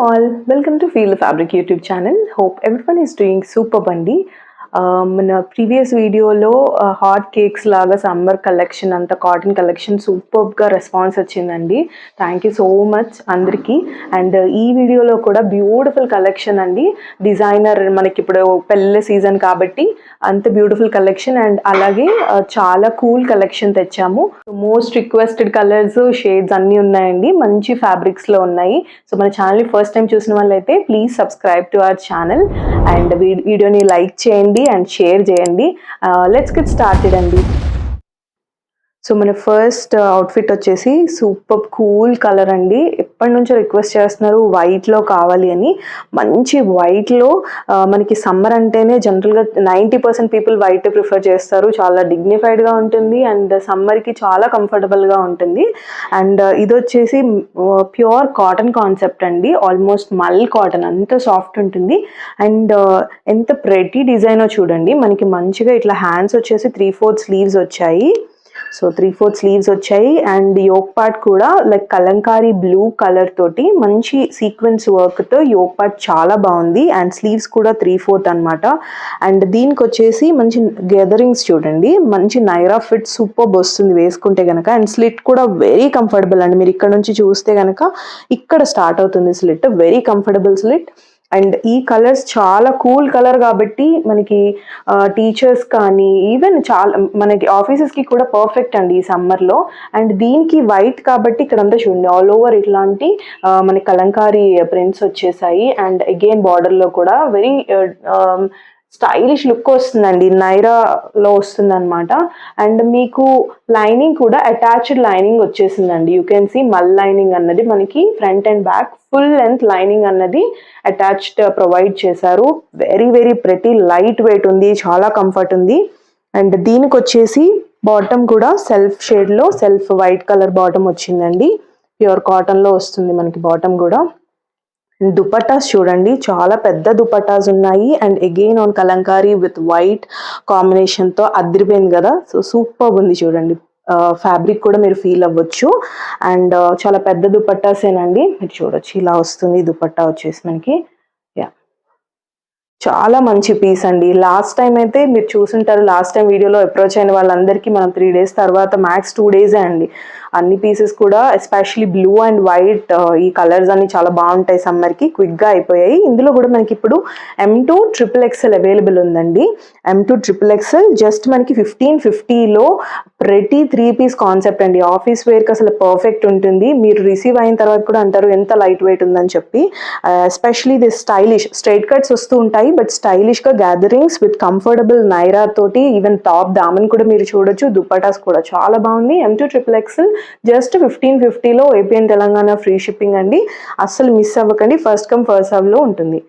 all, welcome to Feel the Fabric YouTube channel. Hope everyone is doing super bundy. మన previous వీడియోలో hot cakes లాగా summer collection అంత cotton collection సూపర్గా response వచ్చిందండి. Thank you so much అందరికీ. And ఈ వీడియోలో కూడా బ్యూటిఫుల్ కలెక్షన్ అండి. డిజైనర్ మనకి ఇప్పుడు పెళ్ళి సీజన్ కాబట్టి అంత బ్యూటిఫుల్ కలెక్షన్ అండ్ అలాగే చాలా కూల్ కలెక్షన్ తెచ్చాము. మోస్ట్ రిక్వెస్టెడ్ కలర్స్ షేడ్స్ అన్నీ ఉన్నాయండి. మంచి ఫ్యాబ్రిక్స్లో ఉన్నాయి. సో మన ఛానల్ని ఫస్ట్ టైం చూసిన వాళ్ళైతే please subscribe to our channel and వీడియోని లైక్ చేయండి అండ్ షేర్ చేయండి. లెట్స్ గెట్ స్టార్టెడ్ అండి. సో మన ఫస్ట్ అవుట్ఫిట్ వచ్చేసి సూపర్ కూల్ కలర్ అండి. ఎప్పటి నుంచో రిక్వెస్ట్ చేస్తున్నారు వైట్లో కావాలి అని. మంచి వైట్లో మనకి సమ్మర్ అంటేనే జనరల్గా 90% పీపుల్ వైట్ ప్రిఫర్ చేస్తారు. చాలా డిగ్నిఫైడ్గా ఉంటుంది అండ్ సమ్మర్కి చాలా కంఫర్టబుల్గా ఉంటుంది. అండ్ ఇది వచ్చేసి ప్యూర్ కాటన్ కాన్సెప్ట్ అండి. ఆల్మోస్ట్ మల్ కాటన్, అంత సాఫ్ట్ ఉంటుంది. అండ్ ఎంత ప్రెటీ డిజైనో చూడండి. మనకి మంచిగా ఇట్లా హ్యాండ్స్ వచ్చేసి 3/4 స్లీవ్స్ వచ్చాయి. సో 3/4 స్లీవ్స్ వచ్చాయి అండ్ యోక్ పార్ట్ కూడా లైక్ కలంకారీ బ్లూ కలర్ తోటి మంచి సీక్వెన్స్ వర్క్తో యోక్ పార్ట్ చాలా బాగుంది. అండ్ స్లీవ్స్ కూడా 3/4 అనమాట. అండ్ దీనికి వచ్చేసి మంచి గెదరింగ్స్ చూడండి. మంచి నైరా ఫిట్ సూపర్ వస్తుంది వేసుకుంటే కనుక. అండ్ స్లిట్ కూడా వెరీ కంఫర్టబుల్ అండి. మీరు ఇక్కడ నుంచి చూస్తే కనుక ఇక్కడ స్టార్ట్ అవుతుంది slit. Very comfortable slit. And ఈ కలర్స్ చాలా కూల్ కలర్ కాబట్టి మనకి టీచర్స్ కానీ ఈవెన్ చాలా మనకి ఆఫీసెస్కి కూడా పర్ఫెక్ట్ అండి ఈ సమ్మర్లో. అండ్ దీనికి వైట్ కాబట్టి ఇక్కడంతా చూడండి ఆల్ ఓవర్ ఇట్లాంటి మనకి కలంకారీ ప్రింట్స్ వచ్చేసాయి. అండ్ అగైన్ బార్డర్లో కూడా వెరీ స్టైలిష్ లుక్ వస్తుందండి. నైరాలో వస్తుంది అనమాట. అండ్ మీకు లైనింగ్ కూడా అటాచ్డ్ లైనింగ్ వచ్చేసిందండి. యూ కెన్ సీ మల్ లైనింగ్ అన్నది మనకి front and back full length lining అన్నది అటాచ్డ్ ప్రొవైడ్ చేశారు. Very very pretty light weight ఉంది, చాలా కంఫర్ట్ ఉంది. అండ్ దీనికి వచ్చేసి బాటమ్ కూడా సెల్ఫ్ షేడ్లో సెల్ఫ్ వైట్ కలర్ బాటమ్ వచ్చిందండి. ప్యూర్ కాటన్లో వస్తుంది మనకి బాటమ్ కూడా. దుపట్టాస్ చూడండి, చాలా పెద్ద దుపట్టాస్ ఉన్నాయి. And again on Kalamkari with white కాంబినేషన్తో అదిరిపోయింది కదా. సో సూపర్ ఉంది చూడండి. ఫ్యాబ్రిక్ కూడా మీరు ఫీల్ అవ్వచ్చు. అండ్ చాలా పెద్ద దుపట్టాసేనండి. మీరు చూడొచ్చు ఇలా వస్తుంది దుపట్టా వచ్చేసి మనకి. చాలా మంచి పీస్ అండి. లాస్ట్ టైం అయితే మీరు చూసుంటారు, లాస్ట్ టైం వీడియోలో అప్రోచ్ అయిన వాళ్ళందరికీ మనం 3 days తర్వాత మ్యాక్స్ 2 days అండి. అన్ని పీసెస్ కూడా ఎస్పెషలీ బ్లూ అండ్ వైట్ ఈ కలర్స్ అన్ని చాలా బాగుంటాయి. సమ్మర్కి క్విక్గా అయిపోయాయి. ఇందులో కూడా మనకి ఇప్పుడు M2 XXL అవైలబుల్ ఉందండి. M2 XXL జస్ట్ మనకి 1550లో ప్రతి 3-piece కాన్సెప్ట్ అండి. ఆఫీస్ వేర్కి అసలు పర్ఫెక్ట్ ఉంటుంది. మీరు రిసీవ్ అయిన తర్వాత కూడా అంటారు ఎంత లైట్ వెయిట్ ఉందని చెప్పి. Especially the stylish straight cuts వస్తూ ఉంటాయి బట్ స్టైలిష్గా గ్యాదరింగ్స్ విత్ కంఫర్టబుల్ నైరా తోటి. ఈవెన్ టాప్ దామన్ కూడా మీరు చూడొచ్చు. దుపటాస్ కూడా చాలా బాగుంది. M2 XXL జస్ట్ 1550లో AP and Telangana free shipping అండి. అస్సలు మిస్ అవ్వకండి. ఫస్ట్ కమ్ ఫస్ట్ సర్వ్లో ఉంటుంది.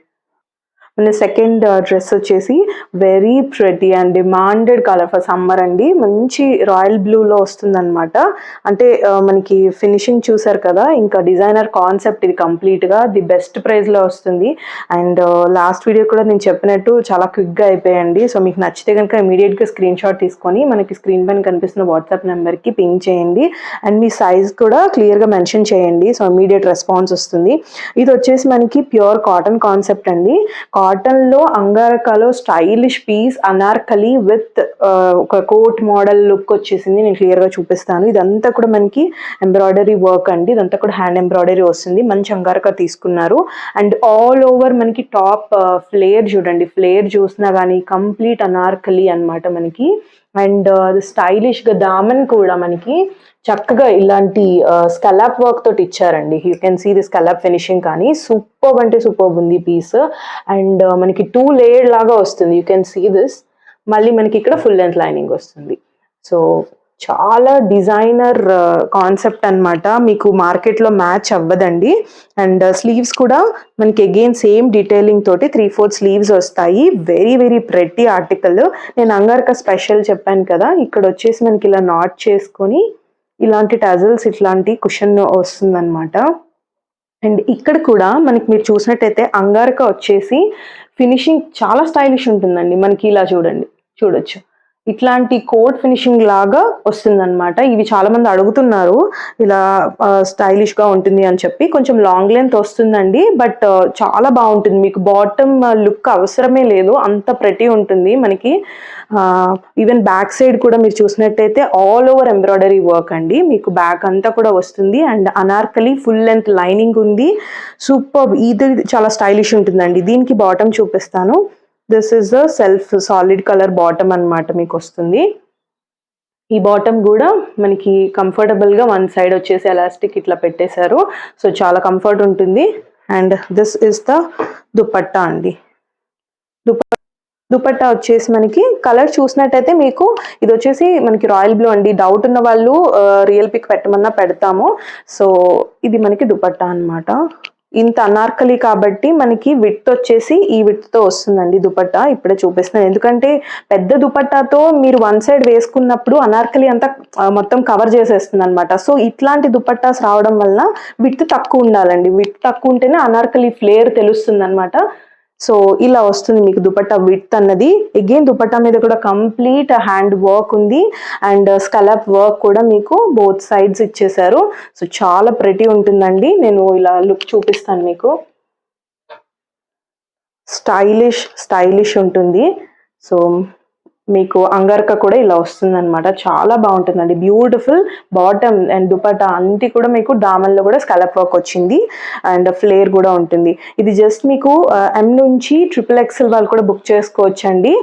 మన సెకండ్ డ్రెస్ వచ్చేసి very pretty and demanded colour for summer అండి. మంచి రాయల్ బ్లూలో వస్తుంది అనమాట. అంటే మనకి ఫినిషింగ్ చూసారు కదా. ఇంకా డిజైనర్ కాన్సెప్ట్ ఇది కంప్లీట్గా ది బెస్ట్ ప్రైస్లో వస్తుంది. అండ్ లాస్ట్ వీడియో కూడా నేను చెప్పినట్టు చాలా క్విక్గా అయిపోయాయండి. సో మీకు నచ్చితే కనుక ఇమీడియట్గా స్క్రీన్ షాట్ తీసుకొని మనకి స్క్రీన్ పైన కనిపిస్తున్న వాట్సాప్ నెంబర్కి పింక్ చేయండి. అండ్ మీ సైజ్ కూడా క్లియర్గా మెన్షన్ చేయండి. సో ఇమీడియట్ రెస్పాన్స్ వస్తుంది. ఇది వచ్చేసి మనకి ప్యూర్ కాటన్ కాన్సెప్ట్ అండి. కాటన్లో అంగారకాలో స్టైలిష్ పీస్ అనార్కలి విత్ ఒక కోట్ మోడల్ లుక్ వచ్చేసింది. నేను క్లియర్గా చూపిస్తాను. ఇదంతా కూడా మనకి ఎంబ్రాయిడరీ వర్క్ అండి. ఇదంతా కూడా హ్యాండ్ ఎంబ్రాయిడరీ వస్తుంది. మంచి అంగారక తీసుకున్నారు. అండ్ ఆల్ ఓవర్ మనకి టాప్ ఫ్లేర్ చూడండి. ఫ్లేర్ చూసినా కానీ కంప్లీట్ అనార్కలి అనమాట మనకి. అండ్ స్టైలిష్గా దామన్ కూడా మనకి చక్కగా ఇలాంటి స్కలాప్ వర్క్ తోటి ఇచ్చారండి. You can see the scallop finishing కానీ సూపర్ అంటే సూపర్ ఉంది పీస్. అండ్ మనకి 2 layer లాగా వస్తుంది. You can see this. మళ్ళీ మనకి ఇక్కడ ఫుల్ లెంత్ లైనింగ్ వస్తుంది. సో చాలా డిజైనర్ కాన్సెప్ట్ అనమాట. మీకు మార్కెట్లో మ్యాచ్ అవ్వదండి. అండ్ స్లీవ్స్ కూడా మనకి అగైన్ సేమ్ డీటెయిలింగ్ తోటి 3/4 స్లీవ్స్ వస్తాయి. Very very pretty article. నేను అంగారక స్పెషల్ చెప్పాను కదా. ఇక్కడ వచ్చేసి మనకి ఇలా నాట్ చేసుకొని ఇలాంటి టజల్స్ ఇట్లాంటి కుషన్ వస్తుందన్నమాట. అండ్ ఇక్కడ కూడా మనకి మీరు చూసినట్టయితే అంగారక వచ్చేసి ఫినిషింగ్ చాలా స్టైలిష్ ఉంటుందండి. మనకి ఇలా చూడొచ్చు. ఇట్లాంటి కోట్ ఫినిషింగ్ లాగా వస్తుందన్నమాట. ఇవి చాలా మంది అడుగుతున్నారు ఇలా స్టైలిష్గా ఉంటుంది అని చెప్పి. కొంచెం లాంగ్ లెంత్ వస్తుందండి, బట్ చాలా బాగుంటుంది. మీకు బాటమ్ లుక్ అవసరమే లేదు, అంత ప్రెటీ ఉంటుంది మనకి. ఈవెన్ బ్యాక్ సైడ్ కూడా మీరు చూసినట్టయితే ఆల్ ఓవర్ ఎంబ్రాయిడరీ వర్క్ అండి, మీకు బ్యాక్ అంతా కూడా వస్తుంది. And Anarkali full length lining ఉంది. సూపర్, ఇది చాలా స్టైలిష్ ఉంటుందండి. దీనికి బాటమ్ చూపిస్తాను. This is the self solid colour bottom అన్నమాట మీకు వస్తుంది. ఈ బాటమ్ కూడా మనకి కంఫర్టబుల్గా వన్ సైడ్ వచ్చేసి ఎలాస్టిక్ ఇట్లా పెట్టేశారు. సో చాలా కంఫర్ట్ ఉంటుంది. And this is the dupatta అండి. దుపట్టా వచ్చేసి మనకి కలర్ చూసినట్టయితే మీకు ఇది వచ్చేసి మనకి రాయల్ బ్లూ అండి. డౌట్ ఉన్న వాళ్ళు రియల్ పిక్ పెట్టమన్నా పెడతాము. సో ఇది మనకి దుపట్టా అన్నమాట. ఇంత అనార్కలి కాబట్టి మనకి విడ్త్ వచ్చేసి ఈ విడ్త్తో వస్తుందండి దుపట్టా. ఇప్పుడే చూపిస్తున్నాను, ఎందుకంటే పెద్ద దుపట్టాతో మీరు వన్ సైడ్ వేసుకున్నప్పుడు అనార్కలి అంతా మొత్తం కవర్ చేసేస్తుంది అనమాట. సో ఇట్లాంటి దుపట్టాస్ రావడం వల్ల విడ్త్ తక్కువ ఉండాలండి. విడ్త్ తక్కువ ఉంటేనే అనార్కలి ఫ్లేర్ తెలుస్తుంది అనమాట. సో ఇలా వస్తుంది మీకు దుపట్టా విడ్త్ అన్నది. అగైన్ దుపట్టా మీద కూడా కంప్లీట్ హ్యాండ్ వర్క్ ఉంది అండ్ స్కలప్ వర్క్ కూడా మీకు బోత్ సైడ్స్ ఇచ్చేసారు. సో చాలా ప్రెటీ ఉంటుందండి. నేను ఇలా లుక్ చూపిస్తాను మీకు. స్టైలిష్ ఉంటుంది. సో మీకు అంగర్క కూడా ఇలా వస్తుంది అనమాట. చాలా బాగుంటుందండి. బ్యూటిఫుల్ బాటమ్ అండ్ దుపట్టా అంతా కూడా మీకు దామన్లో కూడా స్కలప్ వర్క్ వచ్చింది అండ్ ఫ్లేర్ కూడా ఉంటుంది. ఇది జస్ట్ మీకు M నుంచి XXL వాళ్ళు కూడా బుక్ చేసుకోవచ్చండి.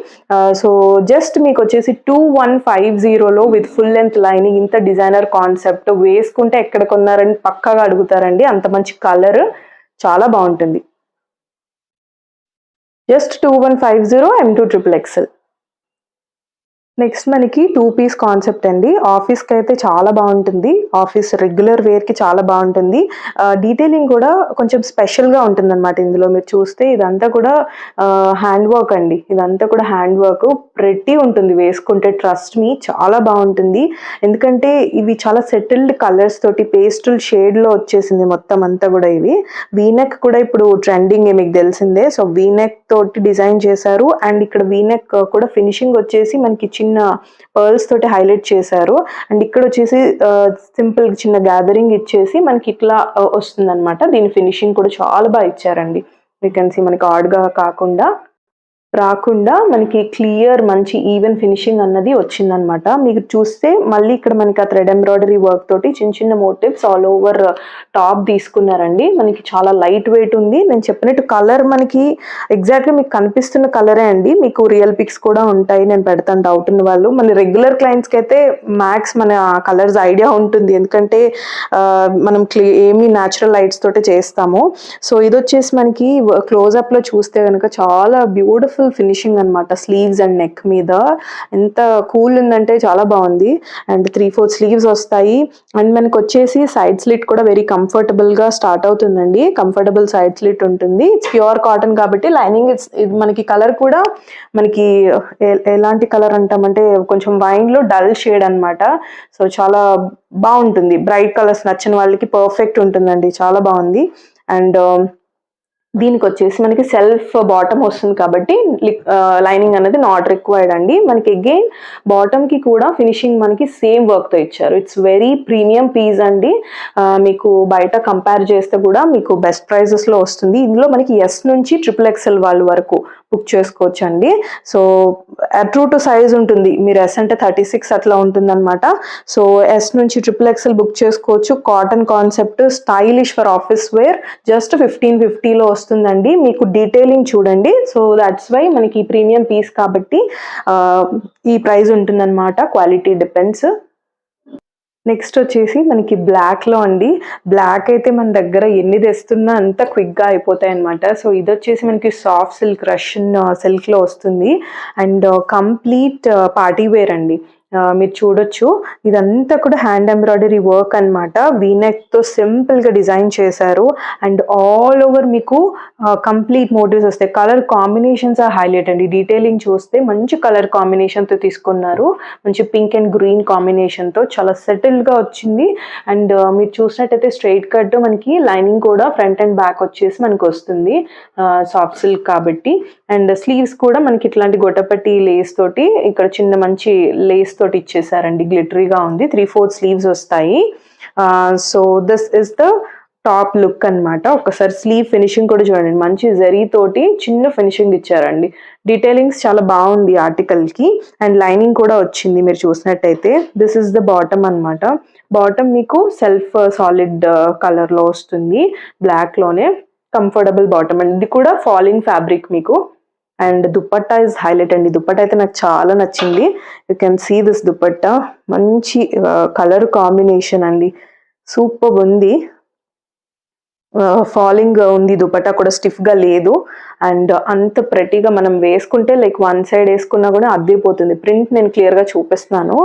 సో జస్ట్ మీకు వచ్చేసి 2150లో విత్ ఫుల్ లెంత్ లైనింగ్, ఇంత డిజైనర్ కాన్సెప్ట్ వేసుకుంటే ఎక్కడ కొన్నారని పక్కాగా అడుగుతారండి. అంత మంచి కలర్, చాలా బాగుంటుంది. Just 2150 M2 XXL. నెక్స్ట్ మనకి 2 పీస్ కాన్సెప్ట్ అండి. ఆఫీస్కి అయితే చాలా బాగుంటుంది. ఆఫీస్ రెగ్యులర్ వేర్కి చాలా బాగుంటుంది. డీటెయిలింగ్ కూడా కొంచెం స్పెషల్గా ఉంటుంది అనమాట. ఇందులో మీరు చూస్తే ఇదంతా కూడా హ్యాండ్ వర్క్ అండి. ఇదంతా కూడా హ్యాండ్ వర్క్, ప్రెట్టి ఉంటుంది వేసుకుంటే. ట్రస్ట్ మీ, చాలా బాగుంటుంది. ఎందుకంటే ఇవి చాలా సెటిల్డ్ కలర్స్ తోటి పేస్టల్ షేడ్లో వచ్చేసింది మొత్తం అంతా కూడా. ఇవి వీనెక్ కూడా ఇప్పుడు ట్రెండింగ్, మీకు తెలిసిందే. సో వీనెక్ తోటి డిజైన్ చేశారు. అండ్ ఇక్కడ వీనెక్ కూడా ఫినిషింగ్ వచ్చేసి మనకి చిన్న పర్ల్స్ తోటి హైలైట్ చేశారు. అండ్ ఇక్కడ వచ్చేసి సింపుల్ చిన్న గ్యాదరింగ్ ఇచ్చేసి మనకి ఇట్లా వస్తుంది అనమాట. దీని ఫినిషింగ్ కూడా చాలా బాగా ఇచ్చారండి. యూ కెన్ సీ మనకి ఆడ్గా రాకుండా మనకి క్లియర్ మంచి ఈవెన్ ఫినిషింగ్ అన్నది వచ్చిందనమాట. మీకు చూస్తే మళ్ళీ ఇక్కడ మనకి ఆ థ్రెడ్ ఎంబ్రాయిడరీ వర్క్ తోటి చిన్న మోటివ్స్ ఆల్ ఓవర్ టాప్ తీసుకున్నారండి. మనకి చాలా లైట్ వెయిట్ ఉంది. నేను చెప్పినట్టు కలర్ మనకి ఎగ్జాక్ట్గా మీకు కనిపిస్తున్న కలరే అండి. మీకు రియల్ పిక్స్ కూడా ఉంటాయి, నేను పెడతాను డౌట్ ఉన్న వాళ్ళు. మన రెగ్యులర్ క్లయింట్స్కి అయితే మ్యాక్స్ మన కలర్స్ ఐడియా ఉంటుంది, ఎందుకంటే మనం ఏమి న్యాచురల్ లైట్స్ తోటే చేస్తాము. సో ఇది వచ్చేసి మనకి క్లోజ్అప్లో చూస్తే కనుక చాలా బ్యూటిఫుల్ ఫినిషింగ్ అనమాట. స్లీవ్స్ అండ్ నెక్ మీద ఎంత కూల్ ఉందంటే చాలా బాగుంది. అండ్ 3/4 స్లీవ్స్ వస్తాయి. అండ్ మనకి వచ్చేసి సైడ్ స్లిట్ కూడా వెరీ కంఫర్టబుల్గా స్టార్ట్ అవుతుందండి. కంఫర్టబుల్ సైడ్ స్లిట్ ఉంటుంది. ఇట్స్ ప్యూర్ కాటన్ కాబట్టి లైనింగ్ ఇది మనకి కలర్ కూడా మనకి ఎలాంటి కలర్ అంటామంటే కొంచెం వైన్లో డల్ షేడ్ అనమాట. సో చాలా బాగుంటుంది. బ్రైట్ కలర్స్ నచ్చిన వాళ్ళకి పర్ఫెక్ట్ ఉంటుందండి. చాలా బాగుంది. అండ్ దీనికి వచ్చేసి మనకి సెల్ఫ్ బాటమ్ వస్తుంది కాబట్టి లైనింగ్ అనేది నాట్ రిక్వైర్డ్ అండి. మనకి అగైన్ బాటమ్కి కూడా ఫినిషింగ్ మనకి సేమ్ వర్క్తో ఇచ్చారు. ఇట్స్ వెరీ ప్రీమియం పీస్ అండి. మీకు బయట కంపేర్ చేస్తే కూడా మీకు బెస్ట్ ప్రైజెస్లో వస్తుంది. ఇందులో మనకి S నుంచి XXL వాళ్ళ వరకు బుక్ చేసుకోవచ్చు అండి. సో ట్రూ టు సైజ్ ఉంటుంది. మీరు S అంటే 36 అట్లా ఉంటుందన్నమాట. సో S నుంచి XXL బుక్ చేసుకోవచ్చు. Cotton concept, stylish for office wear, just 1550లో వస్తుందండి. మీకు డీటెయిలింగ్ చూడండి. సో దట్స్ వై మనకి ప్రీమియం పీస్ కాబట్టి ఈ ప్రైస్ ఉంటుందన్నమాట. Quality depends. నెక్స్ట్ వచ్చేసి మనకి బ్లాక్లో అండి. బ్లాక్ అయితే మన దగ్గర ఎన్ని తెస్తున్నా అంత క్విక్గా అయిపోతాయి అనమాట. సో ఇది వచ్చేసి మనకి సాఫ్ట్ సిల్క్, రష్యన్ సిల్క్లో వస్తుంది. అండ్ కంప్లీట్ పార్టీ వేర్ అండి. మీరు చూడొచ్చు ఇదంతా కూడా హ్యాండ్ ఎంబ్రాయిడరీ వర్క్ అనమాట. వీనెక్తో సింపుల్గా డిజైన్ చేశారు. అండ్ ఆల్ ఓవర్ మీకు కంప్లీట్ మోటివ్స్ వస్తాయి. కలర్ కాంబినేషన్స్ ఆ హైలైట్ అండి. డీటెయిలింగ్ చూస్తే మంచి కలర్ కాంబినేషన్తో తీసుకున్నారు. మంచి పింక్ అండ్ గ్రీన్ కాంబినేషన్తో చాలా సెటిల్గా వచ్చింది. అండ్ మీరు చూసినట్టయితే స్ట్రైట్ కట్ మనకి లైనింగ్ కూడా ఫ్రంట్ అండ్ బ్యాక్ వచ్చేసి మనకు వస్తుంది, సాఫ్ట్ సిల్క్ కాబట్టి. అండ్ స్లీవ్స్ కూడా మనకి ఇట్లాంటి గొట్టపట్టి లేస్ తోటి ఇక్కడ చిన్న మంచి లేస్ తోటి ఇచ్చేసారండి, గ్లిటరీగా ఉంది. 3/4 స్లీవ్స్ వస్తాయి. So this is the top look అన్నమాట. ఒకసారి స్లీవ్ ఫినిషింగ్ కూడా చూడండి, మంచి జరీ తోటి చిన్న ఫినిషింగ్ ఇచ్చారండి. డీటెయిలింగ్స్ చాలా బాగుంది ఆర్టికల్ కి, అండ్ లైనింగ్ కూడా వచ్చింది మీరు చూసినట్టయితే. దిస్ ఇస్ ద బాటమ్ అన్నమాట. బాటమ్ మీకు సెల్ఫ్ సాలిడ్ కలర్ లో వస్తుంది, బ్లాక్ లోనే. కంఫర్టబుల్ బాటమ్ అండి, ఇది కూడా ఫాలింగ్ ఫ్యాబ్రిక్ మీకు. అండ్ దుపట్టా ఇస్ హైలైట్ అండి. దుపట్టా అయితే నాకు చాలా నచ్చింది. You can see this dupatta, మంచి కలర్ కాంబినేషన్ అండి, సూపర్ ఉంది. ఫాలింగ్ ఉంది, దుపట్టా కూడా స్టిఫ్ గా లేదు. అండ్ అంత ప్రెటీగా మనం వేసుకుంటే లైక్ వన్ సైడ్ వేసుకున్నా కూడా అద్దిపోతుంది. ప్రింట్ నేను క్లియర్ గా చూపిస్తున్నాను.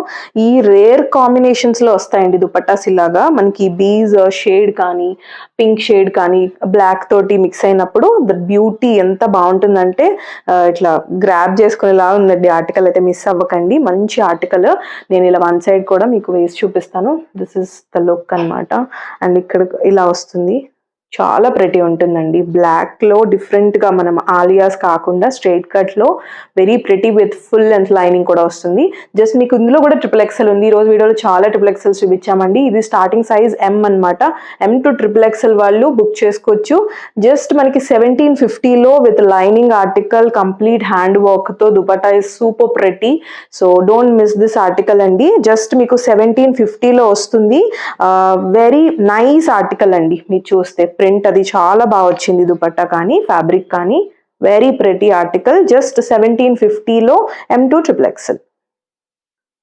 ఈ రేర్ కాంబినేషన్స్ లో వస్తాయండి దుపట్టాస్ ఇలాగా. మనకి బీజ్ షేడ్ కానీ, పింక్ షేడ్ కానీ, బ్లాక్ తోటి మిక్స్ అయినప్పుడు ద బ్యూటీ ఎంత బాగుంటుందంటే ఇట్లా గ్రాబ్ చేసుకునేలా ఉందండి. ఆర్టికల్ అయితే మిస్ అవ్వకండి, మంచి ఆర్టికల్. నేను ఇలా వన్ సైడ్ కూడా మీకు వేసి చూపిస్తాను. దిస్ ఇస్ ద లుక్ అన్నమాట. అండ్ ఇక్కడ ఇలా వస్తుంది, చాలా ప్రెటీ ఉంటుందండి. బ్లాక్ లో డిఫరెంట్ గా మనం ఆలియాస్ కాకుండా స్ట్రైట్ కట్ లో very pretty with full length lining కూడా వస్తుంది. జస్ట్ మీకు ఇందులో కూడా XXL ఉంది. ఈ రోజు వీడియోలో చాలా XXL చూపించామండి. ఇది స్టార్టింగ్ సైజ్ M అన్నమాట. M to XXL వాళ్ళు బుక్ చేసుకోవచ్చు. జస్ట్ మనకి 1750లో with lining article, complete hand work తో dupatta is super pretty. So don't miss this article అండి. జస్ట్ మీకు 1750లో వస్తుంది. వెరీ నైస్ ఆర్టికల్ అండి. మీరు చూస్తే ప్రింట్ అది చాలా బాగా వచ్చింది, దుపట్టా కానీ ఫ్యాబ్రిక్ కానీ. Very pretty article. జస్ట్ 1750లో M to XXL.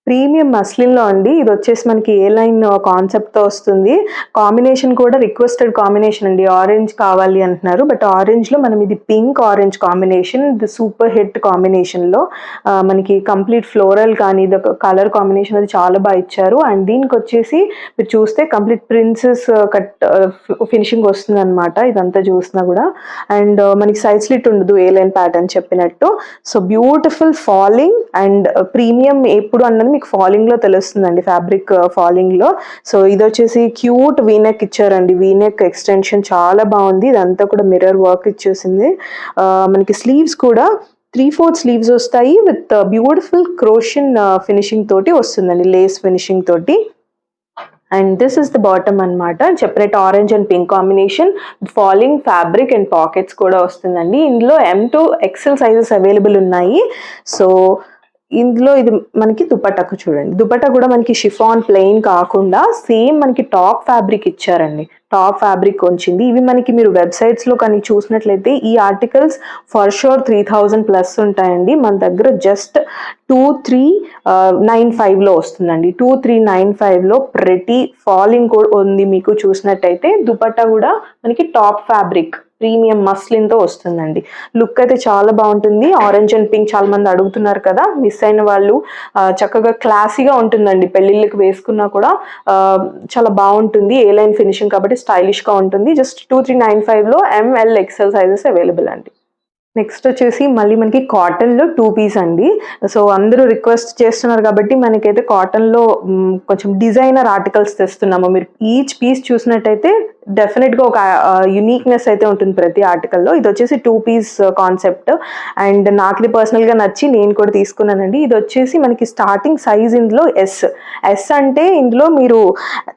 Premium muslin లో అండి. ఇది వచ్చేసి మనకి ఏ లైన్ కాన్సెప్ట్ తో వస్తుంది. కాంబినేషన్ కూడా రిక్వెస్టెడ్ కాంబినేషన్ అండి. ఆరెంజ్ కావాలి అంటున్నారు, బట్ ఆరెంజ్ లో మనం ఇది పింక్ ఆరెంజ్ కాంబినేషన్, ఇది సూపర్ హిట్ కాంబినేషన్ లో మనకి కంప్లీట్ ఫ్లోరల్ కానీ ఇది కలర్ కాంబినేషన్ అది చాలా బాగా ఇచ్చారు. అండ్ దీనికి వచ్చేసి మీరు చూస్తే కంప్లీట్ ప్రిన్సెస్ కట్ ఫినిషింగ్ వస్తుంది అనమాట ఇదంతా చూసినా కూడా. అండ్ మనకి సైడ్ స్లిట్ ఉండదు, ఏ లైన్ ప్యాటర్న్ చెప్పినట్టు. So beautiful falling and premium ఎప్పుడు అన్నది మీకు ఫాలింగ్ లో తెలుస్తుందండి, ఫ్యాబ్రిక్ ఫాలింగ్ లో. సో ఇది వచ్చేసి క్యూట్ వీనెక్ ఇచ్చారండి. వీనెక్ ఎక్స్టెన్షన్ చాలా బాగుంది. ఇదంతా కూడా మిర్రర్ వర్క్ ఇచ్చేసింది. మనకి స్లీవ్స్ కూడా 3/4 స్లీవ్స్ వస్తాయి విత్ బ్యూటిఫుల్ క్రోషన్ ఫినిషింగ్ తోటి వస్తుందండి, లేస్ ఫినిషింగ్ తోటి. And this is the bottom అన్నమాట. Separate orange and pink combination, falling fabric and pockets కూడా వస్తుందండి. ఇందులో M to XL sizes available ఉన్నాయి. సో ఇందులో ఇది మనకి దుపట్టాకు చూడండి, దుపట్టా కూడా మనకి షిఫాన్ ప్లెయిన్ కాకుండా సేమ్ మనకి టాప్ ఫ్యాబ్రిక్ ఇచ్చారండి. టాప్ ఫ్యాబ్రిక్ వచ్చింది. ఇవి మనకి మీరు వెబ్సైట్స్ లో కానీ చూసినట్లయితే ఈ ఆర్టికల్స్ ఫర్ షూర్ 3000+ ఉంటాయండి. మన దగ్గర జస్ట్ 2395లో వస్తుందండి. 2395లో ప్రెటీ ఫాలింగ్ కూడా ఉంది. మీకు చూసినట్టయితే దుపట్టా కూడా మనకి టాప్ ఫ్యాబ్రిక్ ప్రీమియం మస్లిన్ తో వస్తుందండి. లుక్ అయితే చాలా బాగుంటుంది. ఆరెంజ్ అండ్ పింక్ చాలా మంది అడుగుతున్నారు కదా, మిస్ అయిన వాళ్ళు చక్కగా క్లాసీగా ఉంటుందండి. పెళ్లిళ్ళకి వేసుకున్నా కూడా చాలా బాగుంటుంది. ఏ లైన్ ఫినిషింగ్ కాబట్టి స్టైలిష్ గా ఉంటుంది. జస్ట్ 2395లో ML XL సైజెస్ అవైలబుల్ అండి. నెక్స్ట్ వచ్చేసి మళ్ళీ మనకి కాటన్లో 2 పీస్ అండి. సో అందరూ రిక్వెస్ట్ చేస్తున్నారు కాబట్టి మనకైతే కాటన్లో కొంచెం డిజైనర్ ఆర్టికల్స్ తెస్తున్నాము. మీరు ఈచ్ పీస్ చూసినట్టయితే డెఫినెట్గా ఒక యునీక్నెస్ అయితే ఉంటుంది ప్రతి ఆర్టికల్లో. ఇది వచ్చేసి 2 పీస్ కాన్సెప్ట్ అండ్ నాకు ఇది పర్సనల్గా నచ్చి నేను కూడా తీసుకున్నానండి. ఇది వచ్చేసి మనకి స్టార్టింగ్ సైజ్ ఇందులో ఎస్ అంటే ఇందులో మీరు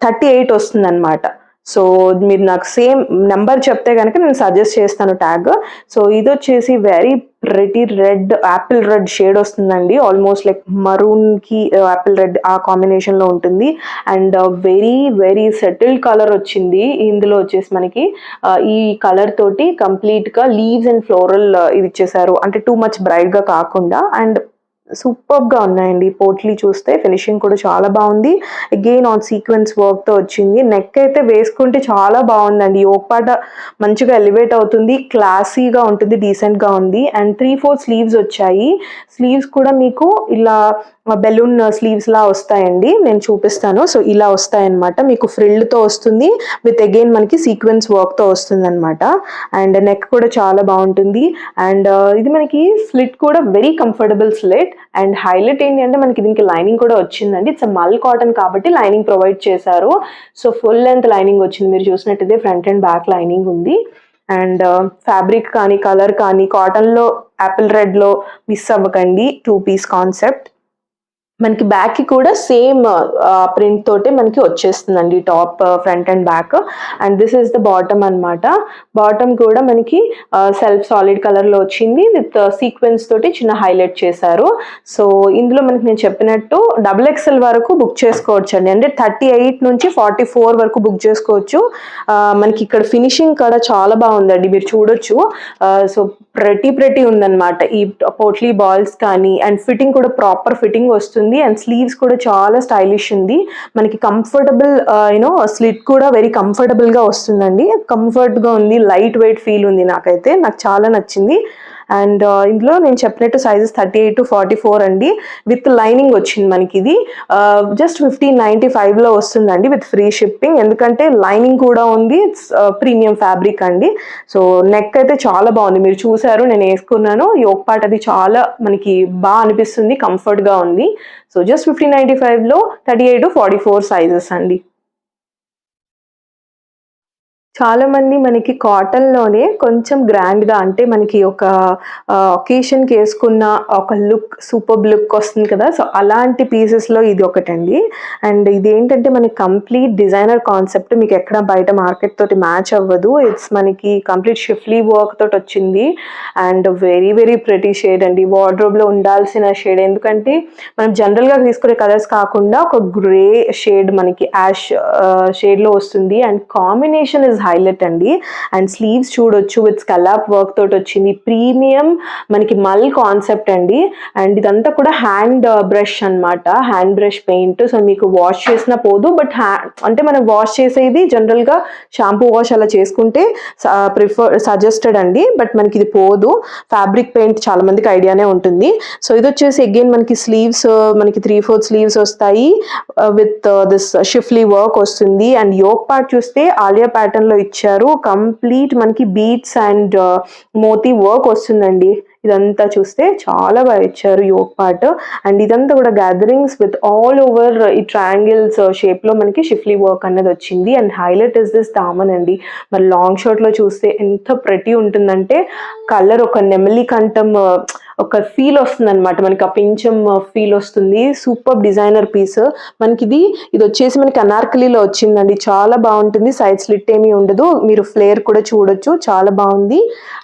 38 వస్తుంది అనమాట. సో మీరు నాకు సేమ్ నెంబర్ చెప్తే కనుక నేను సజెస్ట్ చేస్తాను ట్యాగ్. సో ఇది వచ్చేసి very pretty red, Apple red shade వస్తుందండి. ఆల్మోస్ట్ లైక్ మరూన్ కి యాపిల్ రెడ్ ఆ కాంబినేషన్ లో ఉంటుంది. And very very settled colour వచ్చింది. ఇందులో వచ్చేసి మనకి ఈ కలర్ తోటి కంప్లీట్ గా లీవ్స్ అండ్ ఫ్లోరల్ ఇది ఇచ్చేసారు, అంటే టూ మచ్ బ్రైట్ గా కాకుండా. అండ్ సూపర్ గా ఉన్నాయండి. పోట్లీ చూస్తే ఫినిషింగ్ కూడా చాలా బాగుంది. అగైన్ ఆన్ సీక్వెన్స్ వర్క్ తో వచ్చింది. నెక్ అయితే వేసుకుంటే చాలా బాగుందండి. యోగపాట మంచిగా ఎలివేట్ అవుతుంది, క్లాసీగా ఉంటుంది, డీసెంట్ గా ఉంది. అండ్ 3/4 స్లీవ్స్ వచ్చాయి. స్లీవ్స్ కూడా మీకు ఇలా బెలూన్ స్లీవ్స్ లా వస్తాయండి, నేను చూపిస్తాను. సో ఇలా వస్తాయన్నమాట. మీకు ఫ్రిల్ తో వస్తుంది విత్ అగైన్ మనకి సీక్వెన్స్ వర్క్ తో వస్తుంది అనమాట. అండ్ నెక్ కూడా చాలా బాగుంటుంది. అండ్ ఇది మనకి స్లిట్ కూడా very comfortable slit. And highlight ఏంటి అంటే మనకి దీనికి లైనింగ్ కూడా వచ్చిందండి. ఇట్స్ మల్ కాటన్ కాబట్టి లైనింగ్ ప్రొవైడ్ చేశారు. సో ఫుల్ లెంత్ లైనింగ్ వచ్చింది. మీరు చూసినట్టయితే ఫ్రంట్ అండ్ బ్యాక్ లైనింగ్ ఉంది. అండ్ ఫ్యాబ్రిక్ కానీ కలర్ కానీ కాటన్లో యాపిల్ రెడ్లో మిస్ అవ్వకండి. 2 పీస్ కాన్సెప్ట్. మనకి బ్యాక్కి కూడా సేమ్ ప్రింట్ తోటే మనకి వచ్చేస్తుందండి, top front and back. And this is the bottom అనమాట. బాటమ్ కూడా మనకి సెల్ఫ్ సాలిడ్ కలర్లో వచ్చింది విత్ సీక్వెన్స్ తోటి చిన్న హైలైట్ చేశారు. సో ఇందులో మనకి నేను చెప్పినట్టు XXL వరకు బుక్ చేసుకోవచ్చు అండి, అంటే 38 నుంచి 44 వరకు బుక్ చేసుకోవచ్చు. మనకి ఇక్కడ ఫినిషింగ్ కూడా చాలా బాగుందండి, మీరు చూడొచ్చు. సో ప్రతి ఉందన్నమాట ఈ పోట్లీ బాల్స్ కానీ. అండ్ ఫిట్టింగ్ కూడా ప్రాపర్ ఫిట్టింగ్ వస్తుంది. అండ్ స్లీవ్స్ కూడా చాలా స్టైలిష్ ఉంది. మనకి కంఫర్టబుల్ స్లిట్ కూడా వెరీ కంఫర్టబుల్ గా వస్తుందండి. కంఫర్ట్ గా ఉంది, లైట్ వెయిట్ ఫీల్ ఉంది. నాకు చాలా నచ్చింది. అండ్ ఇందులో నేను చెప్పినట్టు సైజెస్ 38 to 44 అండి. విత్ లైనింగ్ వచ్చింది మనకి. ఇది జస్ట్ 1595లో వస్తుందండి విత్ ఫ్రీ షిప్పింగ్. ఎందుకంటే లైనింగ్ కూడా ఉంది. ఇట్స్ ప్రీమియం ఫ్యాబ్రిక్ అండి. సో నెక్ అయితే చాలా బాగుంది, మీరు చూసారు, నేను వేసుకున్నాను. యోక్ పార్ట్ అది చాలా మనకి బాగా అనిపిస్తుంది, కంఫర్ట్గా ఉంది. సో జస్ట్ 1595లో 38 to 44 సైజెస్ అండి. చాలా మంది మనకి కాటన్లోనే కొంచెం గ్రాండ్గా, అంటే మనకి ఒక ఒకేషన్కి వేసుకున్న ఒక లుక్, సూపర్ లుక్ వస్తుంది కదా. సో అలాంటి పీసెస్లో ఇది ఒకటండి. అండ్ ఇది ఏంటంటే మనకి కంప్లీట్ డిజైనర్ కాన్సెప్ట్, మీకు ఎక్కడ బయట మార్కెట్ తోటి మ్యాచ్ అవ్వదు. ఇట్స్ మనకి కంప్లీట్ షిఫ్లీ వర్క్ తోటి వచ్చింది. అండ్ వెరీ ప్రెటీ షేడ్ అండి, వార్డ్రోబ్లో ఉండాల్సిన షేడ్. ఎందుకంటే మనం జనరల్గా తీసుకునే కలర్స్ కాకుండా ఒక గ్రే షేడ్ మనకి యాష్ షేడ్లో వస్తుంది. అండ్ కాంబినేషన్ ఇస్ హైలైట్ అండి. అండ్ స్లీవ్స్ చూడొచ్చు విత్ స్కలాప్ వర్క్ తోటి వచ్చింది. ప్రీమియం మనకి మల్ కాన్సెప్ట్ అండి. అండ్ ఇదంతా కూడా హ్యాండ్ బ్రష్ అనమాట, హ్యాండ్ బ్రష్ పెయింట్. సో మీకు వాష్ చేసినా పోదు, బట్ అంటే మనం వాష్ చేసేది జనరల్గా షాంపూ వాష్ అలా చేసుకుంటే సజెస్టెడ్ అండి, బట్ మనకి ఇది పోదు. ఫ్యాబ్రిక్ పెయింట్ చాలా మందికి ఐడియానే ఉంటుంది. సో ఇది వచ్చేసి అగైన్ మనకి స్లీవ్స్ మనకి 3/4 స్లీవ్స్ వస్తాయి విత్ దిస్ షిఫ్లీ వర్క్ వస్తుంది. అండ్ యోక్ పార్ట్ చూస్తే ఆలియా ప్యాటర్న్ లో ఇచ్చారు. కంప్లీట్ మనకి బీట్స్ అండ్ మోతీ వర్క్ వస్తుందండి. ఇదంతా చూస్తే చాలా బాగా ఇచ్చారు యోక్ పార్ట్. అండ్ ఇదంతా కూడా గ్యాదరింగ్స్ విత్ ఆల్ ఓవర్ ఈ ట్రయాంగిల్స్ షేప్ లో మనకి షిఫ్లీ వర్క్ అనేది వచ్చింది. And highlight is this Daman అండి. మరి లాంగ్ షార్ట్ లో చూస్తే ఎంత ప్రెటీ ఉంటుందంటే, కలర్ ఒక నెమలి కంఠం ఒక ఫీల్ వస్తుంది అనమాట, మనకి ఆ పింఛం ఫీల్ వస్తుంది. Super designer piece. మనకి ఇది వచ్చేసి మనకి అనార్కలీలో వచ్చిందండి, చాలా బాగుంటుంది. సైడ్ స్లిట్ ఏమీ ఉండదు, మీరు ఫ్లేర్ కూడా చూడొచ్చు, చాలా బాగుంది.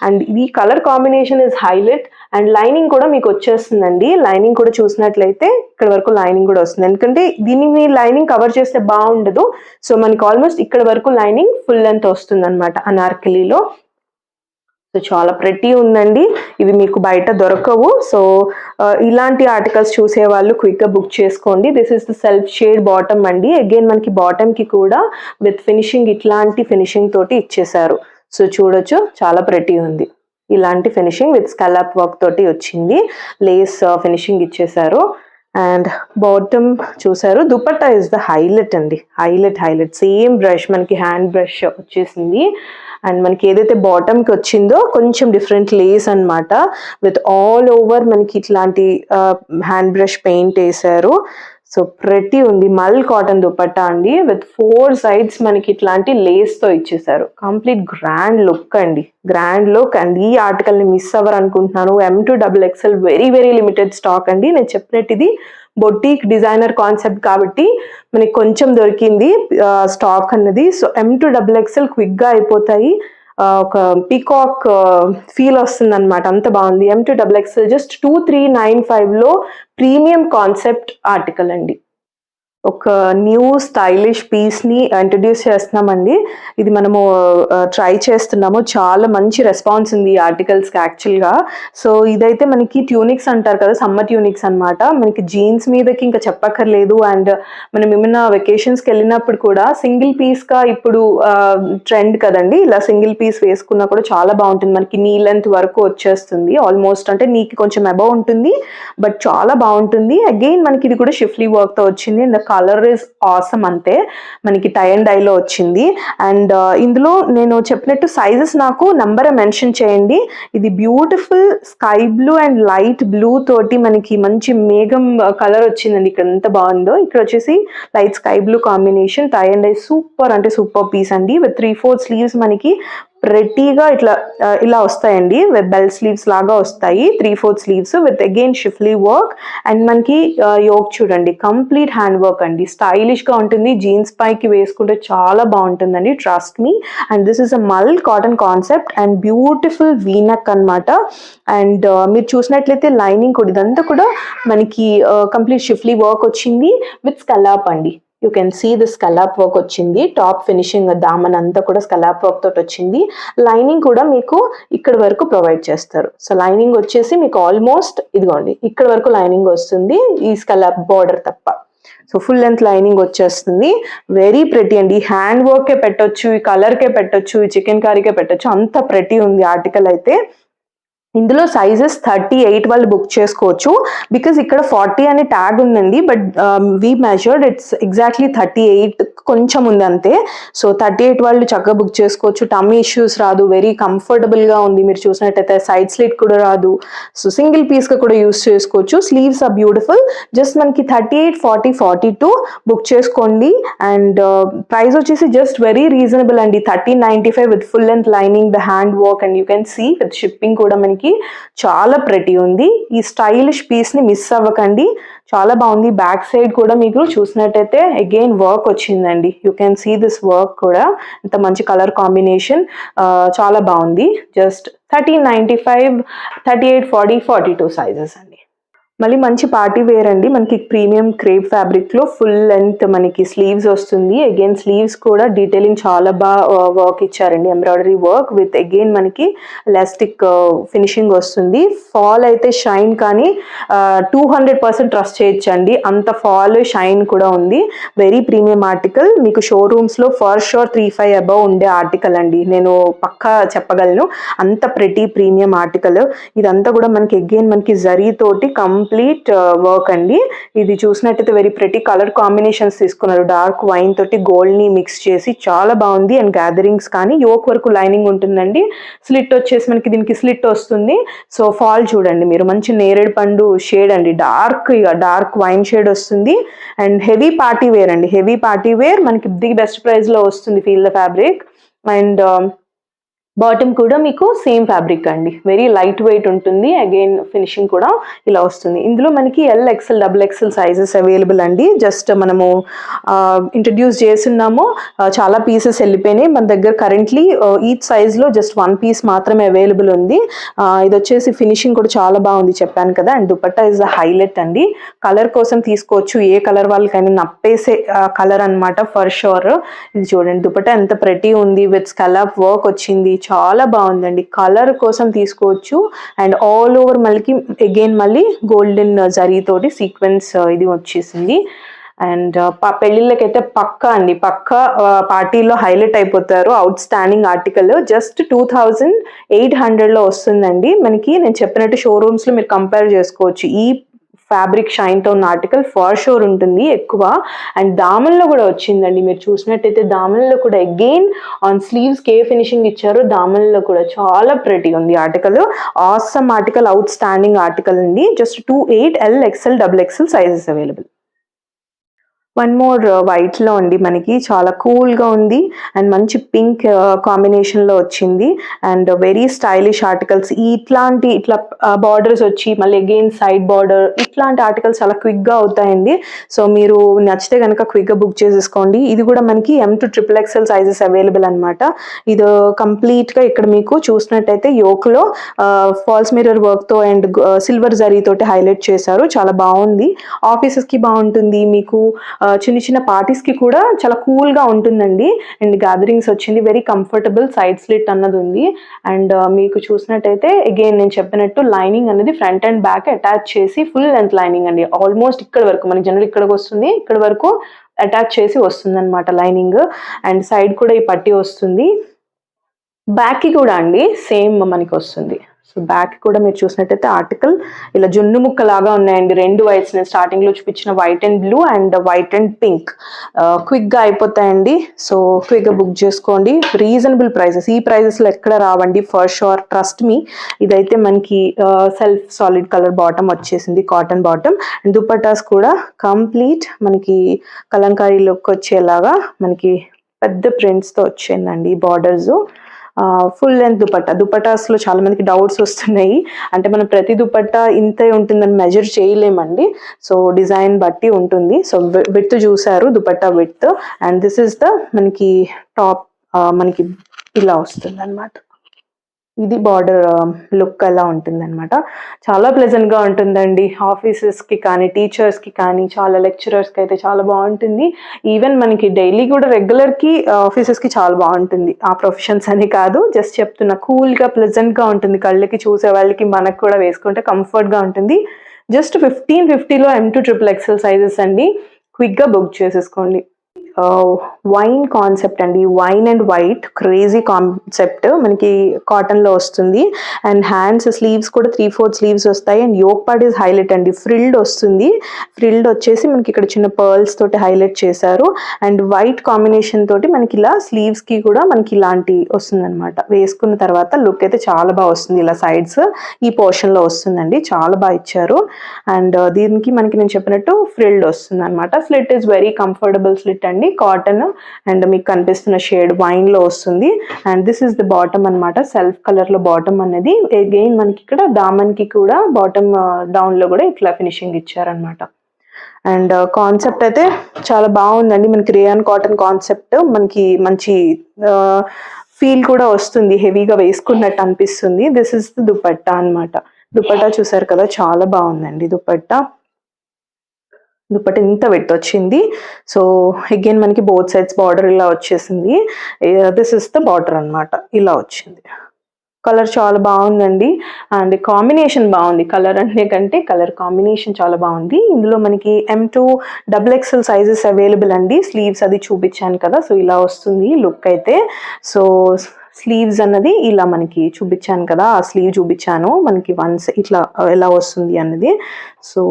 అండ్ ఇది colour combination is highlight. And lining కూడా మీకు వచ్చేస్తుందండి. లైనింగ్ కూడా చూసినట్లయితే ఇక్కడ వరకు లైనింగ్ కూడా వస్తుంది, ఎందుకంటే దీన్ని మీరు లైనింగ్ కవర్ చేస్తే బాగుండదు. సో మనకి ఆల్మోస్ట్ ఇక్కడ వరకు లైనింగ్ ఫుల్ లెంత్ వస్తుంది అనమాట అనార్కలీలో. సో చాలా ప్రెటీ ఉందండి, ఇవి మీకు బయట దొరకవు. సో ఇలాంటి ఆర్టికల్స్ చూసే వాళ్ళు క్విక్గా బుక్ చేసుకోండి. This is the self shade bottom అండి. అగైన్ మనకి బాటమ్కి కూడా విత్ ఫినిషింగ్ ఇట్లాంటి ఫినిషింగ్ తోటి ఇచ్చేసారు. సో చూడొచ్చు, చాలా ప్రెటీ ఉంది. ఇలాంటి ఫినిషింగ్ విత్ స్కలాప్ వర్క్ తోటి వచ్చింది. లేస్ ఫినిషింగ్ ఇచ్చేసారు. అండ్ బాటమ్ చూసారు. దుపట్టా ఇస్ ద హైలైట్ అండి, హైలైట్. సేమ్ బ్రష్ మనకి హ్యాండ్ బ్రష్ వచ్చేసింది. అండ్ మనకి ఏదైతే బాటమ్కి వచ్చిందో కొంచెం డిఫరెంట్ లేస్ అనమాట, విత్ ఆల్ ఓవర్ మనకి ఇట్లాంటి హ్యాండ్ బ్రష్ పెయింట్ వేసారు. సో ప్రెటీ ఉంది. మల్ కాటన్ దుపట్టా అండి, విత్ 4 సైడ్స్ మనకి ఇట్లాంటి లేస్తో ఇచ్చేసారు. కంప్లీట్ గ్రాండ్ లుక్ అండి, గ్రాండ్ లుక్. అండ్ ఈ ఆర్టికల్ని మిస్ అవ్వరు అనుకుంటున్నాను. M to XXL very limited stock అండి. నేను చెప్పినట్టు ఇది బొటీక్ డిజైనర్ కాన్సెప్ట్ కాబట్టి మనకి కొంచెం దొరికింది స్టాక్ అన్నది. సో M to XXL క్విక్గా అయిపోతాయి. ఒక పీకాక్ ఫీల్ వస్తుంది అనమాట, అంత బాగుంది. M to XXL జస్ట్ 2395లో ప్రీమియం కాన్సెప్ట్ ఆర్టికల్ అండి. ఒక న్యూ స్టైలిష్ పీస్ని ఇంట్రడ్యూస్ చేస్తున్నామండి. ఇది మనము ట్రై చేస్తున్నాము. చాలా మంచి రెస్పాన్స్ ఉంది ఈ ఆర్టికల్స్కి యాక్చువల్గా. సో ఇదైతే మనకి ట్యూనిక్స్ అంటారు కదా, సమ్మర్ ట్యూనిక్స్ అనమాట. మనకి జీన్స్ మీదకి ఇంకా చెప్పక్కర్లేదు. అండ్ మనం ఏమైనా వెకేషన్స్కి వెళ్ళినప్పుడు కూడా సింగిల్ పీస్గా ఇప్పుడు ట్రెండ్ కదండి, ఇలా సింగిల్ పీస్ వేసుకున్నా కూడా చాలా బాగుంటుంది. మనకి నీ లెంత్ వరకు వచ్చేస్తుంది ఆల్మోస్ట్, అంటే నీకు కొంచెం అబౌవ్ ఉంటుంది, బట్ చాలా బాగుంటుంది. అగైన్ మనకి ఇది కూడా షిఫ్లీ వర్క్తో వచ్చింది. అండ్ కలర్ ఇస్ ఆసమ్, అంతే మనకి టై అండ్ డైలో వచ్చింది. అండ్ ఇందులో నేను చెప్పినట్టు సైజెస్ నాకు నంబర్ మెన్షన్ చేయండి. ఇది beautiful sky blue and light blue తోటి మనకి మంచి మేఘం కలర్ వచ్చిందండి. ఇక్కడ ఎంత బాగుందో. ఇక్కడ వచ్చేసి light sky blue combination, tie and dye. Super అంటే సూపర్ పీస్ అండి. విత్ 3/4 స్లీవ్స్ మనకి ప్రెటీగా ఇలా వస్తాయండి, బెల్ స్లీవ్స్ లాగా వస్తాయి, 3/4 sleeves with again schiffli work. And మనకి యోక్ చూడండి, కంప్లీట్ హ్యాండ్ వర్క్ అండి, స్టైలిష్గా ఉంటుంది, జీన్స్ పైకి వేసుకుంటే చాలా బాగుంటుందండి, trust me. And this is a mul cotton concept and beautiful V neck అనమాట. అండ్ మీరు చూసినట్లయితే లైనింగ్ కూడా ఇదంతా కూడా మనకి కంప్లీట్ షిఫ్లీ వర్క్ వచ్చింది విత్ స్కలాప్ అండి. You can see the scallop work వచ్చింది, టాప్ ఫినిషింగ్ దామన్ అంతా కూడా స్కలాప్ వర్క్ తోటి వచ్చింది. లైనింగ్ కూడా మీకు ఇక్కడ వరకు ప్రొవైడ్ చేస్తారు. సో లైనింగ్ వచ్చేసి మీకు ఆల్మోస్ట్ ఇదిగోండి ఇక్కడ వరకు లైనింగ్ వస్తుంది, ఈ స్కలాప్ బార్డర్ తప్ప. సో ఫుల్ లెంత్ లైనింగ్ వచ్చేస్తుంది, వెరీ ప్రెటీ అండి. హ్యాండ్ వర్కే పెట్టొచ్చు, ఈ కలర్కే పెట్టొచ్చు, ఈ చికెన్ కర్రీకే పెట్టొచ్చు, అంత ప్రెటీ ఉంది ఆర్టికల్ అయితే. ఇందులో సైజెస్ 38 వాళ్ళు బుక్ చేసుకోవచ్చు, బికాజ్ ఇక్కడ 40 అనే ట్యాగ్ ఉందండి, but we measured it's exactly 38, కొంచెం ఉంది అంతే. సో 38 వాళ్ళు చక్కగా బుక్ చేసుకోవచ్చు, టమ్మీ ఇష్యూస్ రాదు, వెరీ కంఫర్టబుల్గా ఉంది. మీరు చూసినట్టయితే సైడ్ స్లిట్ కూడా రాదు, సో సింగిల్ పీస్గా కూడా యూస్ చేసుకోవచ్చు. స్లీవ్స్ ఆర్ బ్యూటిఫుల్, జస్ట్ మనకి 38, 40, 42 బుక్ చేసుకోండి. అండ్ ప్రైస్ వచ్చేసి జస్ట్ వెరీ రీజనబుల్ అండి, 1395 with full length lining, the hand work, and you can see with shipping కూడా మనకి చాలా ప్రెటీ ఉంది. ఈ స్టైలిష్ పీస్ ని మిస్ అవ్వకండి, చాలా బాగుంది. బ్యాక్ సైడ్ కూడా మీకు చూసినట్టయితే అగైన్ వర్క్ వచ్చిందండి, you can see this work కూడా, ఇంత మంచి కలర్ కాంబినేషన్, చాలా బాగుంది. జస్ట్ 1395, 38, 40, 42 సైజెస్ అండి. మళ్ళీ మంచి పార్టీ వేర్ అండి, మనకి ప్రీమియం క్రేప్ ఫ్యాబ్రిక్ లో ఫుల్ లెంత్ మనకి స్లీవ్స్ వస్తుంది. అగైన్ స్లీవ్స్ కూడా డీటెయిలింగ్ చాలా బాగా వర్క్ ఇచ్చారండి, ఎంబ్రాయిడరీ వర్క్ విత్ అగైన్ మనకి ఎలాస్టిక్ ఫినిషింగ్ వస్తుంది. ఫాల్ అయితే షైన్ కానీ 200% ట్రస్ట్ చేయొచ్చండి, అంత ఫాల్ షైన్ కూడా ఉంది. వెరీ ప్రీమియం ఆర్టికల్, మీకు షోరూమ్స్ లో ఫర్ షూర్ 3,500 అబౌవ్ ఉండే ఆర్టికల్ అండి, నేను పక్కా చెప్పగలను, అంత ప్రెటీ ప్రీమియం ఆర్టికల్. ఇదంతా కూడా మనకి అగైన్ మనకి జరీ తోటి కంప్లీట్ వర్క్ అండి. ఇది చూసినట్టయితే వెరీ ప్రెటీ కలర్ కాంబినేషన్స్ తీసుకున్నారు, డార్క్ వైన్ తోటి గోల్డ్ ని మిక్స్ చేసి చాలా బాగుంది. అండ్ గ్యాదరింగ్స్ కానీ యోక్ వరకు లైనింగ్ ఉంటుందండి, స్లిట్ వచ్చేసి మనకి దీనికి స్లిట్ వస్తుంది. సో ఫాల్ చూడండి మీరు, మంచి నేరేడు పండు షేడ్ అండి, డార్క్ వైన్ షేడ్ వస్తుంది. అండ్ హెవీ పార్టీ వేర్ అండి, హెవీ పార్టీ వేర్ మనకి ది బెస్ట్ ప్రైస్ లో వస్తుంది, feel the fabric. And bottom కూడా మీకు సేమ్ ఫ్యాబ్రిక్ అండి, వెరీ లైట్ వెయిట్ ఉంటుంది. అగైన్ ఫినిషింగ్ కూడా ఇలా వస్తుంది. ఇందులో మనకి LXL, XXL సైజెస్ అవైలబుల్ అండి. జస్ట్ మనము ఇంట్రడ్యూస్ చేస్తున్నాము, చాలా పీసెస్ వెళ్ళిపోయినాయి మన దగ్గర. కరెంట్లీ ఈచ్ సైజ్లో జస్ట్ 1 పీస్ మాత్రమే అవైలబుల్ ఉంది. ఇది వచ్చేసి ఫినిషింగ్ కూడా చాలా బాగుంది చెప్పాను కదా. And dupatta is the highlight అండి, కలర్ కోసం తీసుకోవచ్చు, ఏ కలర్ వాళ్ళకైనా నప్పేసే కలర్ అనమాట ఫర్ షూర్. ఇది చూడండి దుపట్టా ఎంత ప్రెటీ ఉంది, విత్ స్కలాప్ వర్క్ వచ్చింది, చాలా బాగుందండి, కలర్ కోసం తీసుకోవచ్చు. అండ్ ఆల్ ఓవర్ మళ్ళీ గోల్డెన్ జరీ తోటి సీక్వెన్స్ ఇది వచ్చేసింది. అండ్ పెళ్ళిళ్ళకైతే పక్కా అండి, పక్కా పార్టీలో హైలైట్ అయిపోతారు. అవుట్ స్టాండింగ్ ఆర్టికల్, జస్ట్ 2800లో వస్తుందండి మనకి. నేను చెప్పినట్టు షోరూమ్స్లో మీరు కంపేర్ చేసుకోవచ్చు, ఈ ఫ్యాబ్రిక్ షైన్తో ఉన్న ఆర్టికల్ ఫర్ షూర్ ఉంటుంది ఎక్కువ. అండ్ దామన్లో కూడా వచ్చిందండి, మీరు చూసినట్టయితే దామన్లో కూడా అగైన్ ఆన్ స్లీవ్స్ కే ఫినిషింగ్ ఇచ్చారు, దామన్లో కూడా చాలా ప్రెటీ ఉంది article. Awesome article, outstanding article అండి. Just 28, LXL, XXL sizes available. One more వైట్లో అండి, మనకి చాలా కూల్గా ఉంది అండ్ మంచి పింక్ కాంబినేషన్లో వచ్చింది. అండ్ వెరీ స్టైలిష్ ఆర్టికల్స్, ఇట్లా బార్డర్స్ వచ్చి మళ్ళీ అగైన్ సైడ్ బార్డర్, ఇట్లాంటి ఆర్టికల్స్ చాలా క్విక్గా అవుతాయండి. సో మీరు నచ్చితే కనుక క్విక్గా బుక్ చేసేసుకోండి. ఇది కూడా మనకి M to XXL sizes available అనమాట. ఇది కంప్లీట్గా ఇక్కడ మీకు చూసినట్టయితే యోక్లో ఫాల్స్ మిర్రర్ వర్క్తో అండ్ సిల్వర్ జరీతోటి హైలైట్ చేశారు, చాలా బాగుంది. ఆఫీసెస్కి బాగుంటుంది, మీకు చిన్న చిన్న పార్టీస్కి కూడా చాలా కూల్గా ఉంటుందండి. అండ్ గ్యాదరింగ్స్ వచ్చింది, వెరీ కంఫర్టబుల్, సైడ్ స్లిట్ అన్నది ఉంది. అండ్ మీకు చూసినట్టయితే అగైన్ నేను చెప్పినట్టు లైనింగ్ అనేది ఫ్రంట్ అండ్ బ్యాక్ అటాచ్ చేసి ఫుల్ లెంత్ లైనింగ్ అండి, ఆల్మోస్ట్ ఇక్కడ వరకు మనకి జనరల్ ఇక్కడికి వస్తుంది, ఇక్కడ వరకు అటాచ్ చేసి వస్తుంది అనమాట లైనింగ్. అండ్ సైడ్ కూడా ఈ పట్టీ వస్తుంది, బ్యాక్కి కూడా అండి సేమ్ మనకి వస్తుంది. సో బ్యాక్ కూడా మీరు చూసినట్టయితే ఆర్టికల్ ఇలా జున్ను ముక్క లాగా ఉన్నాయండి, రెండు వైట్స్, నేను స్టార్టింగ్లో చూపించిన white and blue and white and pink. క్విక్గా అయిపోతాయండి, సో క్విక్గా బుక్ చేసుకోండి. రీజనబుల్ ప్రైసెస్, ఈ ప్రైజెస్లో ఎక్కడ రావండి ఫర్ షూర్, ట్రస్ట్ మీ. ఇదైతే మనకి సెల్ఫ్ సాలిడ్ కలర్ బాటమ్ వచ్చేసింది, కాటన్ బాటమ్. అండ్ దుపట్టాస్ కూడా కంప్లీట్ మనకి కలంకారీ లుక్ వచ్చేలాగా మనకి పెద్ద ప్రింట్స్తో వచ్చిందండి బార్డర్స్. ఫుల్ లెంత్ దుపట్టాస్లో చాలా మందికి డౌట్స్ వస్తున్నాయి. అంటే మనం ప్రతి దుపట్టా ఇంతే ఉంటుందని మెజర్ చేయలేమండి. సో డిజైన్ బట్టి ఉంటుంది. సో విడ్త్ చూసారు, dupatta width. And this is the మనకి టాప్, మనకి ఇలా వస్తుంది అనమాట. ఇది బార్డర్ లుక్ అలా ఉంటుందన్నమాట. చాలా ప్లెజెంట్గా ఉంటుందండి ఆఫీసెస్కి కానీ, టీచర్స్కి కానీ, చాలా లెక్చరర్స్కి అయితే చాలా బాగుంటుంది. ఈవెన్ మనకి డైలీ కూడా రెగ్యులర్కి ఆఫీసెస్కి చాలా బాగుంటుంది. ఆ ప్రొఫెషన్స్ అని కాదు, జస్ట్ చెప్తున్నా. కూల్గా ప్లెజెంట్గా ఉంటుంది కళ్ళకి, చూసే వాళ్ళకి, మనకు కూడా వేసుకుంటే కంఫర్ట్గా ఉంటుంది. జస్ట్ 1550లో M2XXL సైజెస్ అండి. క్విక్గా బుక్ చేసేసుకోండి. వైన్ కాన్సెప్ట్ అండి, wine and white crazy concept. మనకి కాటన్లో వస్తుంది. అండ్ హ్యాండ్స్ స్లీవ్స్ కూడా 3/4 స్లీవ్స్ వస్తాయి. And yoke part is highlight అండి, ఫ్రిల్డ్ వస్తుంది. ఫ్రిల్డ్ వచ్చేసి మనకి ఇక్కడ చిన్న పర్ల్స్ తోటి హైలైట్ చేశారు. అండ్ వైట్ కాంబినేషన్ తోటి మనకి ఇలా స్లీవ్స్కి కూడా మనకి ఇలాంటి వస్తుంది అనమాట. వేసుకున్న తర్వాత లుక్ అయితే చాలా బాగా వస్తుంది. ఇలా సైడ్స్ ఈ పోర్షన్లో వస్తుందండి, చాలా బాగా ఇచ్చారు. అండ్ దీనికి మనకి నేను చెప్పినట్టు ఫ్రిల్డ్ వస్తుంది అనమాట. Slit is very comfortable slit అండి, కాటన్. అండ్ మీకు కనిపిస్తున్న షేడ్ వైన్ లో వస్తుంది. And this is the bottom అనమాట, సెల్ఫ్ కలర్ లో బాటమ్ అనేది. అగైన్ మనకి ఇక్కడ దామన్ కి కూడా బాటమ్ డౌన్ లో కూడా ఇట్లా ఫినిషింగ్ ఇచ్చారనమాట. అండ్ కాన్సెప్ట్ అయితే చాలా బాగుందండి. మనకి రేయాన్ కాటన్ కాన్సెప్ట్, మనకి మంచి ఫీల్ కూడా వస్తుంది, హెవీగా వేసుకున్నట్టు అనిపిస్తుంది. దిస్ ఇస్ ద దుపట్టా అనమాట. దుపట్టా చూసారు కదా, చాలా బాగుందండి దుపట్టా. దుపట్టా ఇంత వెట్ వచ్చింది. సో అగైన్ మనకి బోత్ సైడ్స్ బార్డర్ ఇలా వచ్చేసింది. దిస్ ఇస్ ద బార్డర్ అనమాట, ఇలా వచ్చింది. కలర్ చాలా బాగుందండి. అండ్ కాంబినేషన్ బాగుంది, కలర్ అంటే కంటే కలర్ కాంబినేషన్ చాలా బాగుంది. ఇందులో మనకి M2XXL సైజెస్ అవైలబుల్ అండి. స్లీవ్స్ అది చూపించాను కదా, సో ఇలా వస్తుంది లుక్ అయితే. సో స్లీవ్స్ అన్నది ఇలా మనకి చూపించాను కదా, ఆ స్లీవ్ చూపించాను మనకి వన్స్ ఇట్లా ఎలా వస్తుంది అన్నది. సో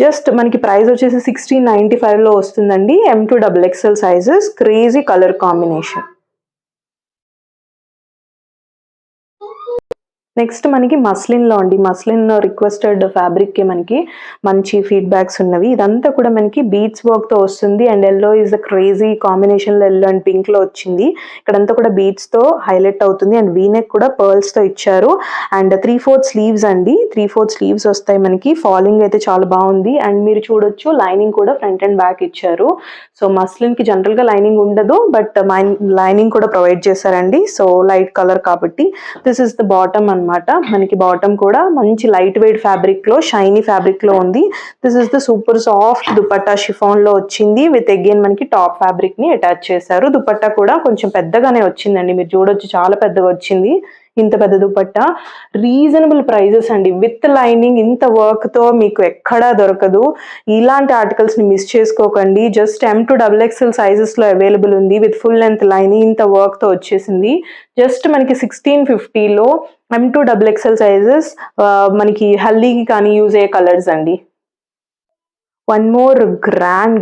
జస్ట్ మనకి ప్రైస్ వచ్చేసి 1695లో వస్తుందండి. M2XXL sizes, crazy colour combination. Next మనకి మస్లిన్లో అండి. మస్లిన్ రిక్వెస్టెడ్ ఫ్యాబ్రిక్కి మనకి మంచి ఫీడ్బ్యాక్స్ ఉన్నవి. ఇదంతా కూడా మనకి బీడ్స్ వర్క్తో వస్తుంది. And yellow is a crazy కాంబినేషన్లో, ఎల్లో అండ్ పింక్లో వచ్చింది. ఇక్కడంతా కూడా బీడ్స్తో హైలైట్ అవుతుంది. అండ్ వీనెక్ కూడా పర్ల్స్తో ఇచ్చారు. అండ్ 3/4 స్లీవ్స్ అండి, 3/4 స్లీవ్స్ వస్తాయి మనకి. ఫాలింగ్ అయితే చాలా బాగుంది. అండ్ మీరు చూడొచ్చు లైనింగ్ కూడా ఫ్రంట్ అండ్ బ్యాక్ ఇచ్చారు. సో మస్లిన్కి జనరల్గా లైనింగ్ ఉండదు, బట్ లైనింగ్ కూడా ప్రొవైడ్ చేశారండి. సో లైట్ కలర్ కాబట్టి. దిస్ ఇస్ ద బాటమ్ అనమాట. మనకి బాటమ్ కూడా మంచి లైట్ వెయిట్ ఫ్యాబ్రిక్ లో, షైనీ ఫ్యాబ్రిక్ లో ఉంది. This is the super soft dupatta, chiffon లో వచ్చింది. విత్ అగైన్ మనకి టాప్ ఫ్యాబ్రిక్ ని అటాచ్ చేశారు. దుపట్టా కూడా కొంచెం పెద్దగానే వచ్చిందండి, మీరు చూడొచ్చు చాలా పెద్దగా వచ్చింది. ఇంత పెద్ద దుపట్టా, రీజనబుల్ ప్రైజెస్ అండి. విత్ లైనింగ్ ఇంత వర్క్ తో మీకు ఎక్కడా దొరకదు. ఇలాంటి ఆర్టికల్స్ ని మిస్ చేసుకోకండి. జస్ట్ M2XXL సైజెస్ లో అవైలబుల్ ఉంది. విత్ ఫుల్ లెంత్ లైనింగ్ ఇంత వర్క్ తో వచ్చేసింది. జస్ట్ మనకి 1650లో M2XXL సైజెస్, మనకి హల్దీకి కానీ యూజ్ అయ్యే కలర్స్ అండి. వన్ మోర్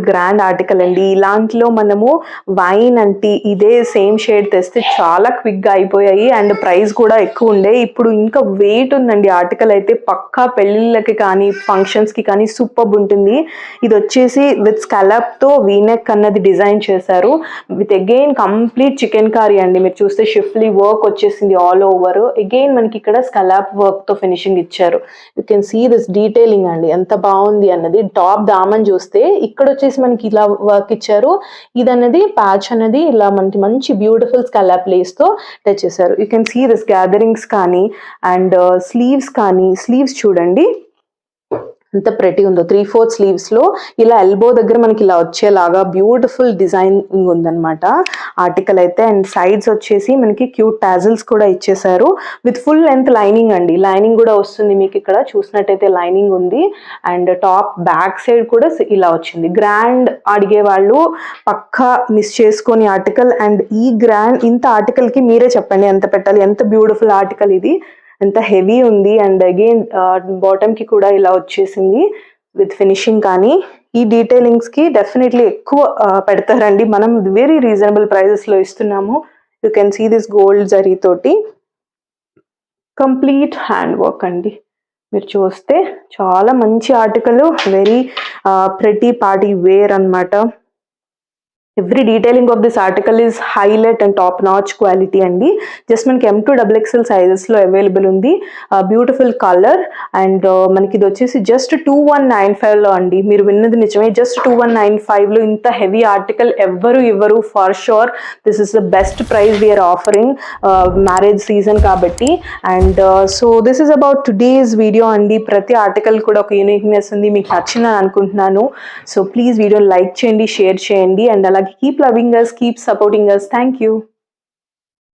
గ్రాండ్ ఆర్టికల్ అండి. ఇలాంటిలో మనము వైన్ అంటే ఇదే సేమ్ షేడ్ తెస్తే చాలా క్విక్గా అయిపోయాయి. అండ్ ప్రైస్ కూడా ఎక్కువ ఉండే. ఇప్పుడు ఇంకా వెయిట్ ఉందండి ఆర్టికల్ అయితే. పక్కా పెళ్ళిళ్ళకి కానీ, ఫంక్షన్స్కి కానీ సూపర్ ఉంటుంది. ఇది వచ్చేసి విత్ స్కాలప్తో వీనెక్ అన్నది డిజైన్ చేశారు. With again complete chikankari అండి. మీరు చూస్తే షిఫ్లీ వర్క్ వచ్చేసింది ఆల్ ఓవర్. అగైన్ మనకి ఇక్కడ స్కాలప్ వర్క్తో ఫినిషింగ్ ఇచ్చారు. You can see this detailing అండి, ఎంత బాగుంది అన్నది. టాప్ దామన్ చూస్తే ఇక్కడ వచ్చేసి మనకి ఇలా వర్క్ ఇచ్చారు. ఇది అనేది ప్యాచ్ అనేది ఇలా మనకి మంచి బ్యూటిఫుల్ స్కాలప్ లేస్ తో టచ్ చేశారు. You can see this gatherings కానీ, అండ్ స్లీవ్స్ కానీ, స్లీవ్స్ చూడండి ఎంత ప్రెటీ ఉందో. 3/4 స్లీవ్స్ లో ఇలా ఎల్బో దగ్గర మనకి ఇలా వచ్చేలాగా బ్యూటిఫుల్ డిజైనింగ్ ఉందన్నమాట ఆర్టికల్ అయితే. అండ్ సైడ్స్ వచ్చేసి మనకి క్యూట్ టాజిల్స్ కూడా ఇచ్చేసారు. విత్ ఫుల్ లెంత్ లైనింగ్ అండి. లైనింగ్ కూడా వస్తుంది మీకు ఇక్కడ చూసినట్టయితే లైనింగ్ ఉంది. అండ్ టాప్ బ్యాక్ సైడ్ కూడా ఇలా వచ్చింది. గ్రాండ్ అడిగే వాళ్ళు పక్కా మిస్ చేసుకొని ఆర్టికల్. అండ్ ఈ గ్రాండ్ ఇంత ఆర్టికల్ కి మీరే చెప్పండి ఎంత పెట్టాలి, ఎంత బ్యూటిఫుల్ ఆర్టికల్ ఇది, ఎంత హెవీ ఉంది. అండ్ అగైన్ బాటమ్ కి కూడా ఇలా వచ్చేసింది విత్ ఫినిషింగ్. కానీ ఈ డీటెయిలింగ్స్ కి డెఫినెట్లీ ఎక్కువ పెడతారండి. మనం వెరీ రీజనబుల్ ప్రైజెస్ లో ఇస్తున్నాము. You can see this gold zari తోటి కంప్లీట్ హ్యాండ్ వర్క్ అండి. మీరు చూస్తే చాలా మంచి article, very pretty party wear అన్నమాట. Every detailing of this article is highlight and top notch quality అండి. జస్ట్ మనకి M2XXL సైజెస్లో అవైలబుల్ ఉంది. బ్యూటిఫుల్ కలర్ అండ్ మనకి ఇది వచ్చేసి జస్ట్ 2195లో అండి. మీరు విన్నది నిజమే, జస్ట్ 2195లో ఇంత హెవీ ఆర్టికల్ ఎవ్వరు ఇవ్వరు for sure. This is the best price we are offering marriage season కాబట్టి. And so this is about today's video అండి. ప్రతి ఆర్టికల్ కూడా ఒక యూనిక్నెస్ ఉంది, మీకు నచ్చిందని అనుకుంటున్నాను. సో ప్లీజ్ వీడియో లైక్ చేయండి, షేర్ చేయండి, అండ్ అలాగే keep loving us, keep supporting us. Thank you.